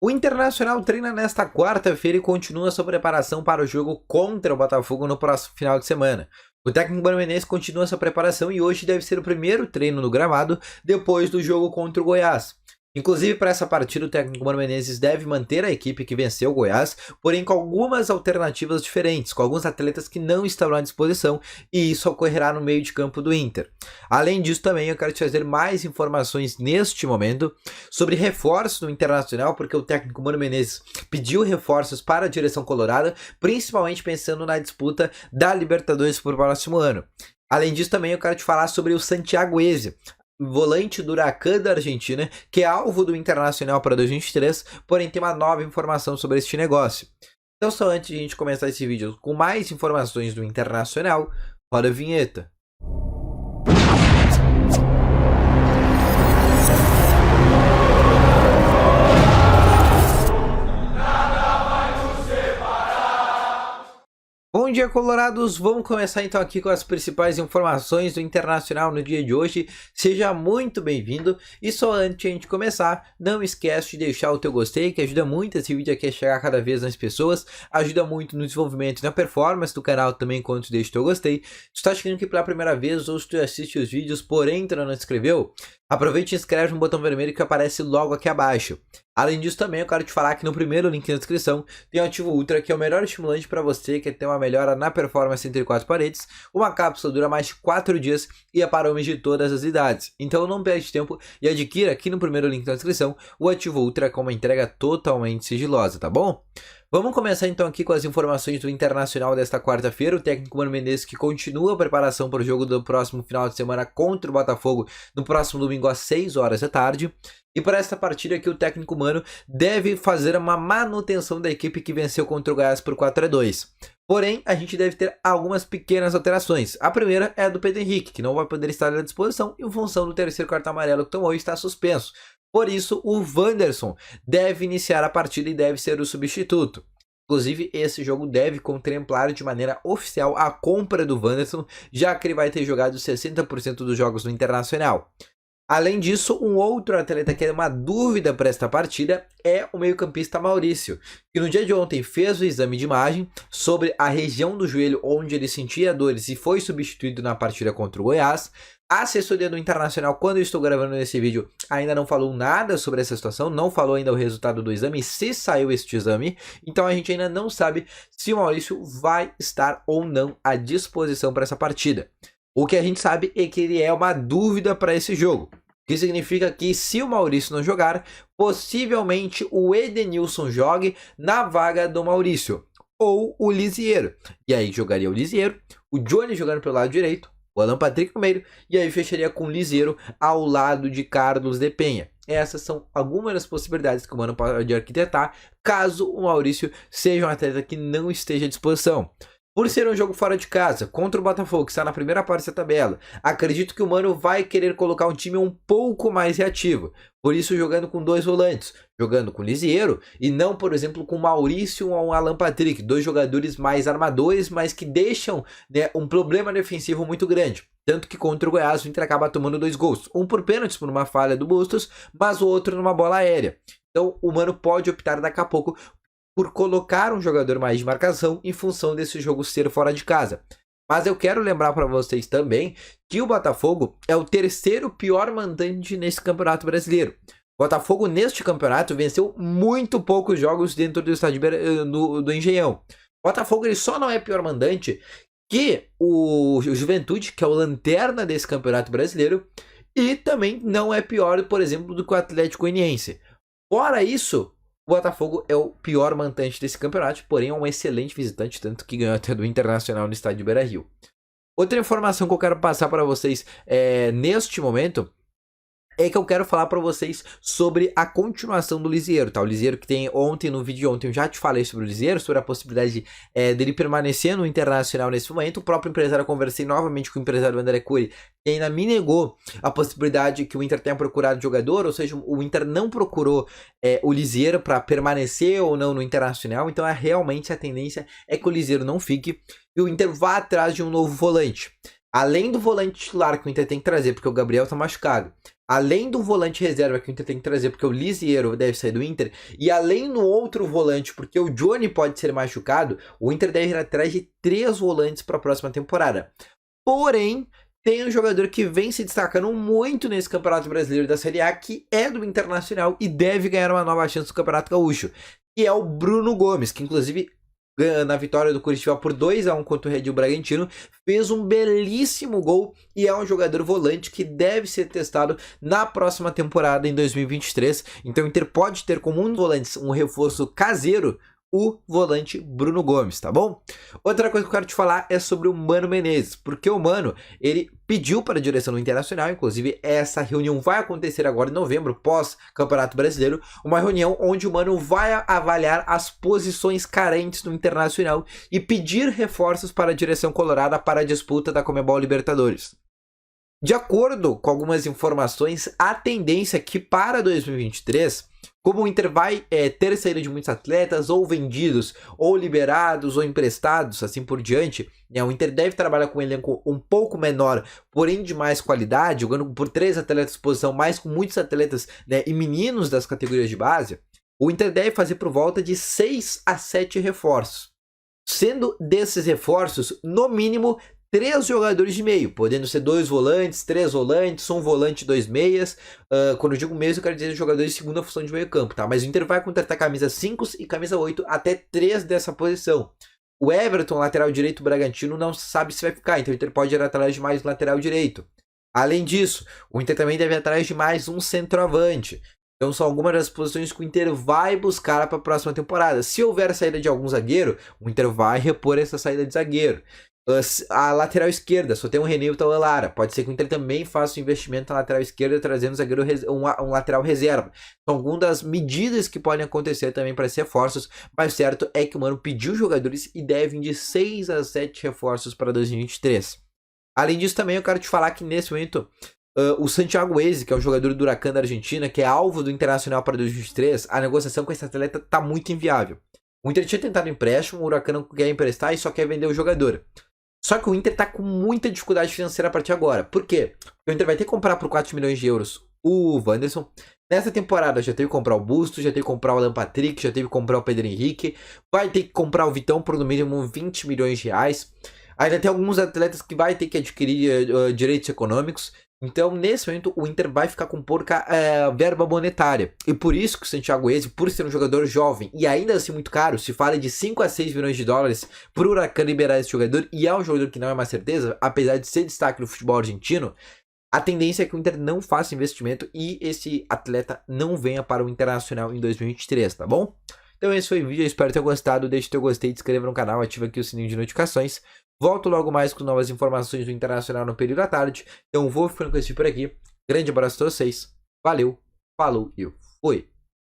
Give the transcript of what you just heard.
O Internacional treina nesta quarta-feira e continua sua preparação para o jogo contra o Botafogo no próximo final de semana. O técnico Mano Menezes continua sua preparação e hoje deve ser o primeiro treino no gramado depois do jogo contra o Goiás. Inclusive, para essa partida, o técnico Mano Menezes deve manter a equipe que venceu o Goiás, porém com algumas alternativas diferentes, com alguns atletas que não estarão à disposição, e isso ocorrerá no meio de campo do Inter. Além disso, também eu quero te trazer mais informações neste momento sobre reforços no Internacional, porque o técnico Mano Menezes pediu reforços para a direção colorada, principalmente pensando na disputa da Libertadores por próximo ano. Além disso, também eu quero te falar sobre o Santiago Eze, volante do Huracan da Argentina, que é alvo do Internacional para 2023, porém tem uma nova informação sobre este negócio. Então, só antes de a gente começar esse vídeo com mais informações do Internacional, roda a vinheta. Bom dia, colorados! Vamos começar então aqui com as principais informações do Internacional no dia de hoje. Seja muito bem-vindo e só antes de a gente começar, não esquece de deixar o teu gostei, que ajuda muito esse vídeo aqui a chegar cada vez mais pessoas, ajuda muito no desenvolvimento e na performance do canal também quando tu deixa o teu gostei. Se tu tá chegando aqui pela primeira vez ou se tu assiste os vídeos, porém tu não se inscreveu, aproveite e inscreve no botão vermelho que aparece logo aqui abaixo. Além disso também eu quero te falar que no primeiro link na descrição tem o Ativo Ultra, que é o melhor estimulante para você que quer ter uma melhora na performance entre quatro paredes. Uma cápsula dura mais de 4 dias e é para homens de todas as idades. Então não perde tempo e adquira aqui no primeiro link na descrição o Ativo Ultra com uma entrega totalmente sigilosa, tá bom? Vamos começar então aqui com as informações do Internacional desta quarta-feira. O técnico Mano Menezes que continua a preparação para o jogo do próximo final de semana contra o Botafogo no próximo domingo às 6 horas da tarde. E para esta partida aqui o técnico Mano deve fazer uma manutenção da equipe que venceu contra o Goiás por 4-2. Porém, a gente deve ter algumas pequenas alterações. A primeira é a do Pedro Henrique, que não vai poder estar à disposição em função do terceiro cartão amarelo que tomou e está suspenso. Por isso, o Wanderson deve iniciar a partida e deve ser o substituto. Inclusive, esse jogo deve contemplar de maneira oficial a compra do Wanderson, já que ele vai ter jogado 60% dos jogos no Internacional. Além disso, um outro atleta que é uma dúvida para esta partida é o meio-campista Maurício, que no dia de ontem fez o exame de imagem sobre a região do joelho onde ele sentia dores e foi substituído na partida contra o Goiás. A assessoria do Internacional, quando eu estou gravando esse vídeo, ainda não falou nada sobre essa situação, não falou ainda o resultado do exame, se saiu este exame, então a gente ainda não sabe se o Maurício vai estar ou não à disposição para essa partida. O que a gente sabe é que ele é uma dúvida para esse jogo, o que significa que se o Maurício não jogar, possivelmente o Edenilson jogue na vaga do Maurício, ou o Lisiero, e aí jogaria o Lisiero, o Johnny jogando pelo lado direito, o Alan Patrick no meio, e aí fecharia com o Lisiero ao lado de Carlos de Penha. Essas são algumas das possibilidades que o Mano pode arquitetar, caso o Maurício seja um atleta que não esteja à disposição. Por ser um jogo fora de casa, contra o Botafogo, que está na primeira parte da tabela, acredito que o Mano vai querer colocar um time um pouco mais reativo. Por isso, jogando com 2 volantes, jogando com Lisiero e não, por exemplo, com Maurício ou Alan Patrick, 2 jogadores mais armadores, mas que deixam, né, um problema defensivo muito grande. Tanto que contra o Goiás o Inter acaba tomando 2 gols, um por pênaltis por uma falha do Bustos, mas o outro numa bola aérea. Então o Mano pode optar daqui a pouco por colocar um jogador mais de marcação em função desse jogo ser fora de casa. Mas eu quero lembrar para vocês também que o Botafogo é o terceiro pior mandante nesse campeonato brasileiro. O Botafogo neste campeonato venceu muito poucos jogos dentro do estádio do Engenhão. O Botafogo ele só não é pior mandante que o Juventude, que é o lanterna desse campeonato brasileiro, e também não é pior, por exemplo, do que o Atlético Goianiense. Fora isso, o Botafogo é o pior mandante desse campeonato, porém é um excelente visitante, tanto que ganhou até do Internacional no estádio Beira-Rio. Outra informação que eu quero passar para vocês neste momento é que eu quero falar para vocês sobre a continuação do Lisiero, tá? O Lisiero que tem ontem, no vídeo de ontem, eu já te falei sobre o Lisiero, sobre a possibilidade dele permanecer no Internacional nesse momento. O próprio empresário, eu conversei novamente com o empresário André Cury, que ainda me negou a possibilidade que o Inter tenha procurado jogador, ou seja, o Inter não procurou o Lisiero para permanecer ou não no Internacional, então realmente a tendência é que o Lisiero não fique e o Inter vá atrás de um novo volante. Além do volante titular que o Inter tem que trazer, porque o Gabriel tá machucado. além do volante reserva que o Inter tem que trazer, porque o Lisiero deve sair do Inter, e além do outro volante, porque o Johnny pode ser machucado, o Inter deve ir atrás de 3 volantes para a próxima temporada. Porém, tem um jogador que vem se destacando muito nesse Campeonato Brasileiro da Série A, que é do Internacional e deve ganhar uma nova chance no Campeonato Gaúcho, que é o Bruno Gomes, que inclusive na vitória do Curitiba por 2-1 contra o Red Bull Bragantino, fez um belíssimo gol e é um jogador volante que deve ser testado na próxima temporada em 2023. Então o Inter pode ter como um volante um reforço caseiro, o volante Bruno Gomes, tá bom? Outra coisa que eu quero te falar é sobre o Mano Menezes, porque o Mano, ele pediu para a direção do Internacional, inclusive essa reunião vai acontecer agora em novembro, pós-Campeonato Brasileiro, uma reunião onde o Mano vai avaliar as posições carentes do Internacional e pedir reforços para a direção colorada para a disputa da Conmebol Libertadores. De acordo com algumas informações, a tendência é que para 2023, como o Inter vai ter saída de muitos atletas, ou vendidos, ou liberados, ou emprestados, assim por diante, né, o Inter deve trabalhar com um elenco um pouco menor, porém de mais qualidade, jogando por 3 atletas de posição, mais com muitos atletas, né, e meninos das categorias de base, o Inter deve fazer por volta de 6 a 7 reforços. Sendo desses reforços, no mínimo, 3 jogadores de meio, podendo ser 2 volantes, 3 volantes, 1 volante, 2 meias. Quando eu digo meias, eu quero dizer jogadores de segunda função de meio campo, tá? Mas o Inter vai contratar camisa 5 e camisa 8, até 3 dessa posição. O Everton, lateral direito Bragantino, não sabe se vai ficar, então o Inter pode ir atrás de mais um lateral direito. Além disso, o Inter também deve ir atrás de mais um centroavante. Então são algumas das posições que o Inter vai buscar para a próxima temporada. Se houver saída de algum zagueiro, o Inter vai repor essa saída de zagueiro. A lateral esquerda, só tem um Renilton Lara. Pode ser que o Inter também faça um investimento na lateral esquerda, trazendo um lateral reserva. São algumas das medidas que podem acontecer também para esses reforços, mas certo é que o Mano pediu jogadores e devem de 6 a 7 reforços para 2023. Além disso, também eu quero te falar que nesse momento o Santiago Eze, que é um jogador do Huracan da Argentina, que é alvo do Internacional para 2023, a negociação com esse atleta está muito inviável. O Inter tinha tentado empréstimo, o Huracan não quer emprestar e só quer vender o jogador. Só que o Inter tá com muita dificuldade financeira a partir de agora. Por quê? Porque o Inter vai ter que comprar por 4 milhões de euros o Wanderson. Nessa temporada já teve que comprar o Busto, já teve que comprar o Alan Patrick, já teve que comprar o Pedro Henrique. Vai ter que comprar o Vitão por no mínimo 20 milhões de reais. Ainda tem alguns atletas que vai ter que adquirir direitos econômicos. Então, nesse momento, o Inter vai ficar com pouca verba monetária. E por isso que o Santiago Eze, por ser um jogador jovem e ainda assim muito caro, se fala de 5 a 6 milhões de dólares para o Huracan liberar esse jogador, e é um jogador que não é uma certeza, apesar de ser destaque no futebol argentino, a tendência é que o Inter não faça investimento e esse atleta não venha para o Internacional em 2023, tá bom? Então esse foi o vídeo, eu espero ter gostado, deixe teu gostei, se inscreva no canal, ativa aqui o sininho de notificações. Volto logo mais com novas informações do Internacional no período da tarde. Então vou ficando com esse vídeo por aqui. Grande abraço a vocês. Valeu, falou e fui.